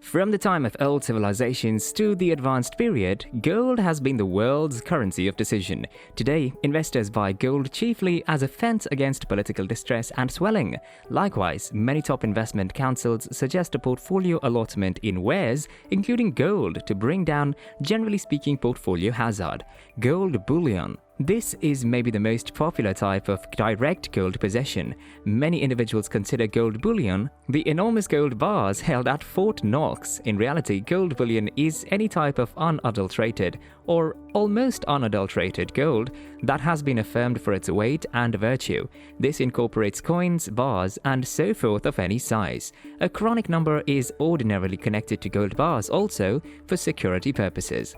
From the time of old civilizations to the advanced period, gold has been the world's currency of decision. Today, investors buy gold chiefly as a fence against political distress and swelling. Likewise, many top investment councils suggest a portfolio allotment in wares, including gold, to bring down, generally speaking, portfolio hazard. Gold bullion. This is maybe the most popular type of direct gold possession. Many individuals consider gold bullion the enormous gold bars held at Fort Knox. In reality, gold bullion is any type of unadulterated or almost unadulterated gold that has been affirmed for its weight and virtue. This incorporates coins, bars, and so forth of any size. A chronic number is ordinarily connected to gold bars also for security purposes.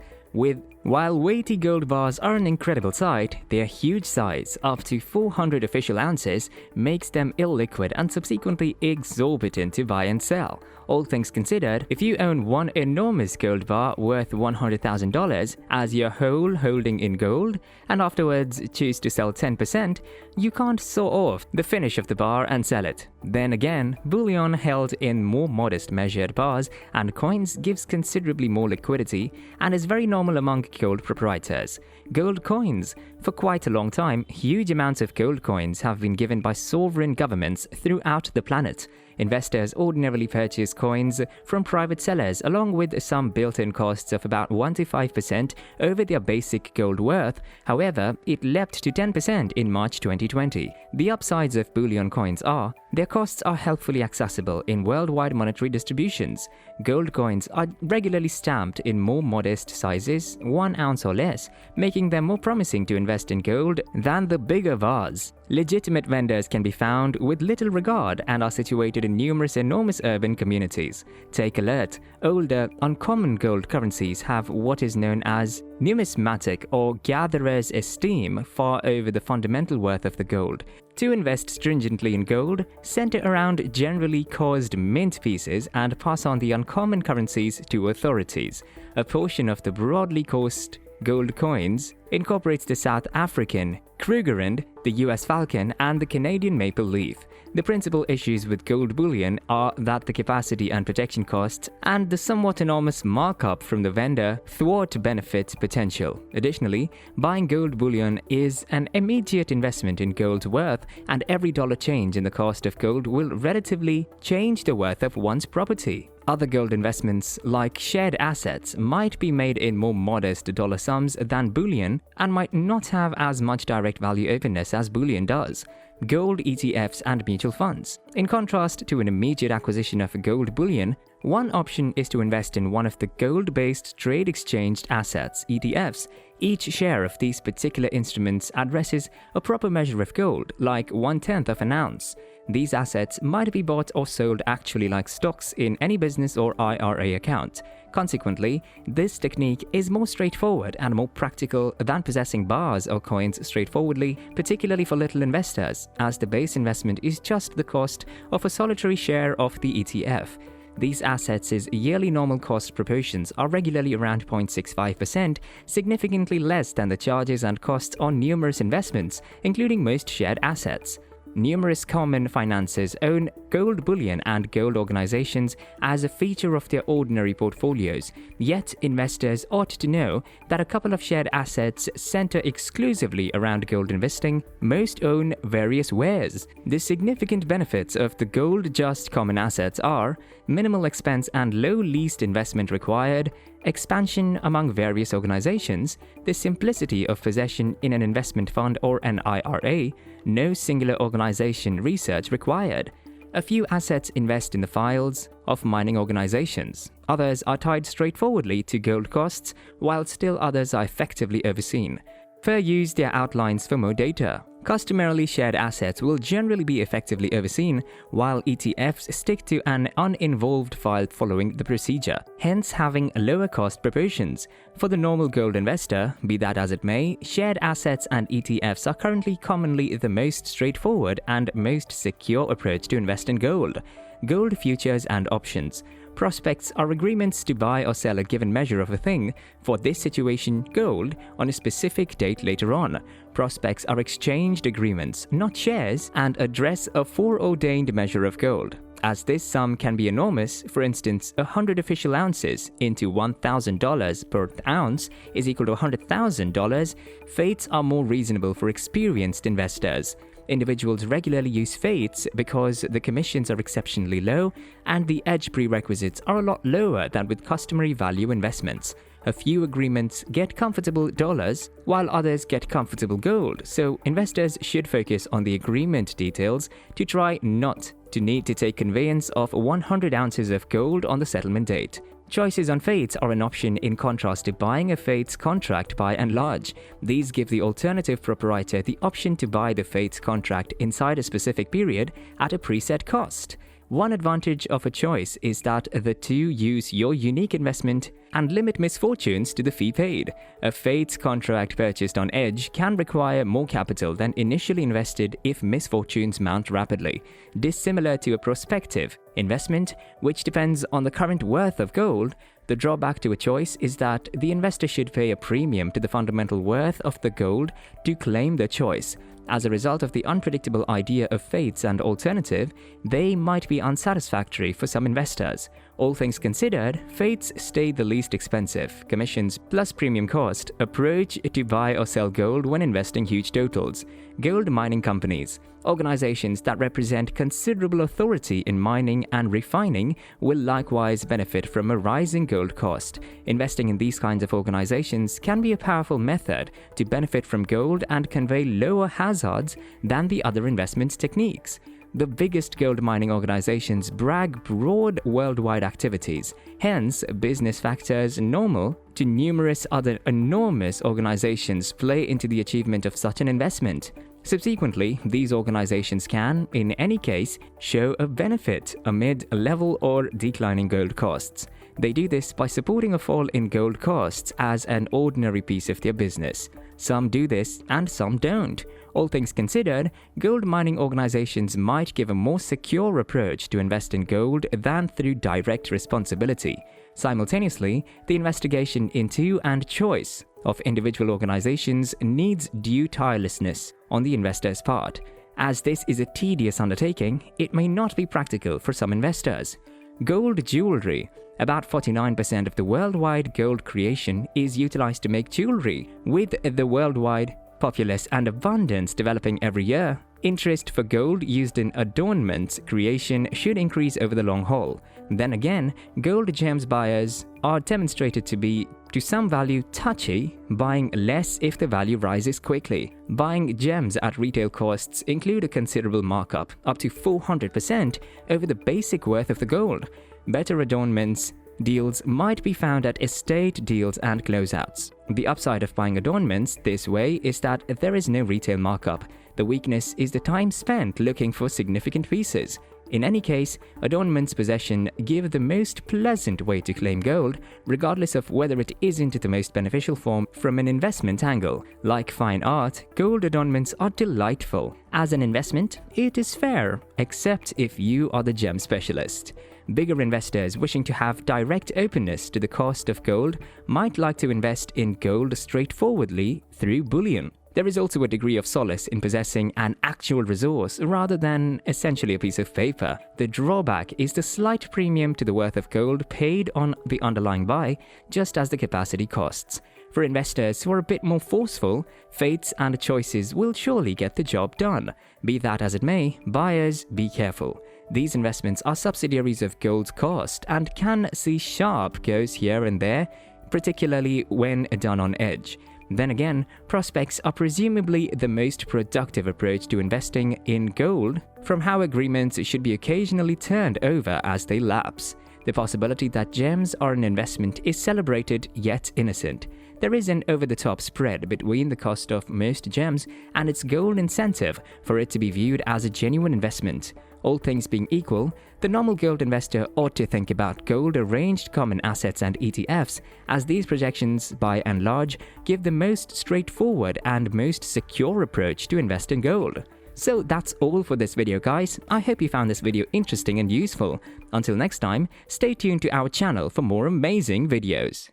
While weighty gold bars are an incredible sight, their huge size, up to 400 official ounces, makes them illiquid and subsequently exorbitant to buy and sell. All things considered, if you own one enormous gold bar worth $100,000 as your whole holding in gold, and afterwards choose to sell 10%, you can't saw off the finish of the bar and sell it. Then again, bullion held in more modest measured bars and coins gives considerably more liquidity and is very normal among gold proprietors. Gold coins. For quite a long time, huge amounts of gold coins have been given by sovereign governments throughout the planet. Investors ordinarily purchase coins from private sellers along with some built-in costs of about 1 to 5% over their basic gold worth. However, it leapt to 10% in March 2020. The upsides of bullion coins are their costs are helpfully accessible in worldwide monetary distributions. Gold coins are regularly stamped in more modest sizes, 1 ounce or less, making them more promising to invest in gold than the bigger bars. Legitimate vendors can be found with little regard and are situated in numerous enormous urban communities. Take alert, older, uncommon gold currencies have what is known as numismatic or gatherer's esteem far over the fundamental worth of the gold. To invest stringently in gold, center around generally caused mint pieces and pass on the uncommon currencies to authorities. A portion of the broadly coursed gold coins incorporates the South African Krugerrand, the US Falcon, and the Canadian Maple Leaf. The principal issues with gold bullion are that the capacity and protection costs and the somewhat enormous markup from the vendor thwart benefit potential. Additionally, buying gold bullion is an immediate investment in gold's worth, and every dollar change in the cost of gold will relatively change the worth of one's property. Other gold investments, like shared assets, might be made in more modest dollar sums than bullion and might not have as much direct value openness as bullion does. Gold ETFs and mutual funds. In contrast to an immediate acquisition of gold bullion, one option is to invest in one of the gold-based trade exchanged assets, ETFs. Each share of these particular instruments addresses a proper measure of gold, like 1/10 of an ounce. These assets might be bought or sold actually like stocks in any business or IRA account. Consequently, this technique is more straightforward and more practical than possessing bars or coins straightforwardly, particularly for little investors, as the base investment is just the cost of a solitary share of the ETF. These assets' yearly normal cost proportions are regularly around 0.65%, significantly less than the charges and costs on numerous investments, including most shared assets. Numerous common finances own gold bullion and gold organizations as a feature of their ordinary portfolios, yet investors ought to know that a couple of shared assets center exclusively around gold investing. Most own various wares. The significant benefits of the gold-just common assets are minimal expense and low least investment required, expansion among various organizations, the simplicity of possession in an investment fund or an IRA, no singular organization research required. A few assets invest in the files of mining organizations. Others are tied straightforwardly to gold costs, while still others are effectively overseen. Peruse their outlines for more data. Customarily, shared assets will generally be effectively overseen, while ETFs stick to an uninvolved file following the procedure, hence having lower cost proportions. For the normal gold investor, be that as it may, shared assets and ETFs are currently commonly the most straightforward and most secure approach to invest in gold. Gold futures and options. Prospects are agreements to buy or sell a given measure of a thing, for this situation gold, on a specific date later on. Prospects are exchanged agreements, not shares, and address a foreordained measure of gold. as this sum can be enormous. For instance, 100 official ounces into $1,000 per ounce is equal to $100,000. Fates are more reasonable for experienced investors. Individuals regularly use fates because the commissions are exceptionally low and the edge prerequisites are a lot lower than with customary value investments. A few agreements get comfortable dollars, while others get comfortable gold, so investors should focus on the agreement details to try not to need to take conveyance of 100 ounces of gold on the settlement date. Choices on fates are an option in contrast to buying a fates contract by and large. These give the alternative proprietor the option to buy the fates contract inside a specific period at a preset cost. One advantage of a choice is that the two use your unique investment and limit misfortunes to the fee paid. A fates contract purchased on edge can require more capital than initially invested if misfortunes mount rapidly, dissimilar to a prospective investment, which depends on the current worth of gold. The drawback to a choice is that the investor should pay a premium to the fundamental worth of the gold to claim the choice. As a result of the unpredictable idea of fates and alternative, they might be unsatisfactory for some investors. All things considered, fates stay the least expensive, commissions plus premium cost, approach to buy or sell gold when investing huge totals. Gold mining companies, organizations that represent considerable authority in mining and refining, will likewise benefit from a rising gold cost. Investing in these kinds of organizations can be a powerful method to benefit from gold and convey lower hazards than the other investment techniques. The biggest gold mining organizations brag broad worldwide activities, hence business factors normal to numerous other enormous organizations play into the achievement of such an investment. Subsequently, these organizations can, in any case, show a benefit amid level or declining gold costs. They do this by supporting a fall in gold costs as an ordinary piece of their business. Some do this and some don't. All things considered, gold mining organizations might give a more secure approach to invest in gold than through direct responsibility. Simultaneously, the investigation into and choice of individual organizations needs due tirelessness on the investor's part. As this is a tedious undertaking, it may not be practical for some investors. Gold jewelry. About 49% of the worldwide gold creation is utilized to make jewelry. With the worldwide populace and abundance developing every year, interest for gold used in adornment creation should increase over the long haul. Then again, gold gems buyers are demonstrated to be, to some value, touchy, buying less if the value rises quickly. Buying gems at retail costs include a considerable markup, up to 400% over the basic worth of the gold. Better adornments deals might be found at estate deals and closeouts. The upside of buying adornments this way is that there is no retail markup. The weakness is the time spent looking for significant pieces. In any case, adornments possession give the most pleasant way to claim gold, regardless of whether it isn't the most beneficial form from an investment angle. Like fine art, gold adornments are delightful. As an investment, it is fair, except if you are the gem specialist. Bigger investors wishing to have direct openness to the cost of gold might like to invest in gold straightforwardly through bullion. There is also a degree of solace in possessing an actual resource rather than essentially a piece of paper. The drawback is the slight premium to the worth of gold paid on the underlying buy, just as the capacity costs. For investors who are a bit more forceful, fates and choices will surely get the job done. Be that as it may, buyers, be careful. These investments are subsidiaries of gold's cost and can see sharp goes here and there, particularly when done on edge. Then again, prospects are presumably the most productive approach to investing in gold, from how agreements should be occasionally turned over as they lapse. The possibility that gems are an investment is celebrated yet innocent. There is an over-the-top spread between the cost of most gems and its gold incentive for it to be viewed as a genuine investment. All things being equal, the normal gold investor ought to think about gold arranged common assets and ETFs, as these projections, by and large, give the most straightforward and most secure approach to invest in gold. So that's all for this video, guys. I hope you found this video interesting and useful. Until next time, stay tuned to our channel for more amazing videos.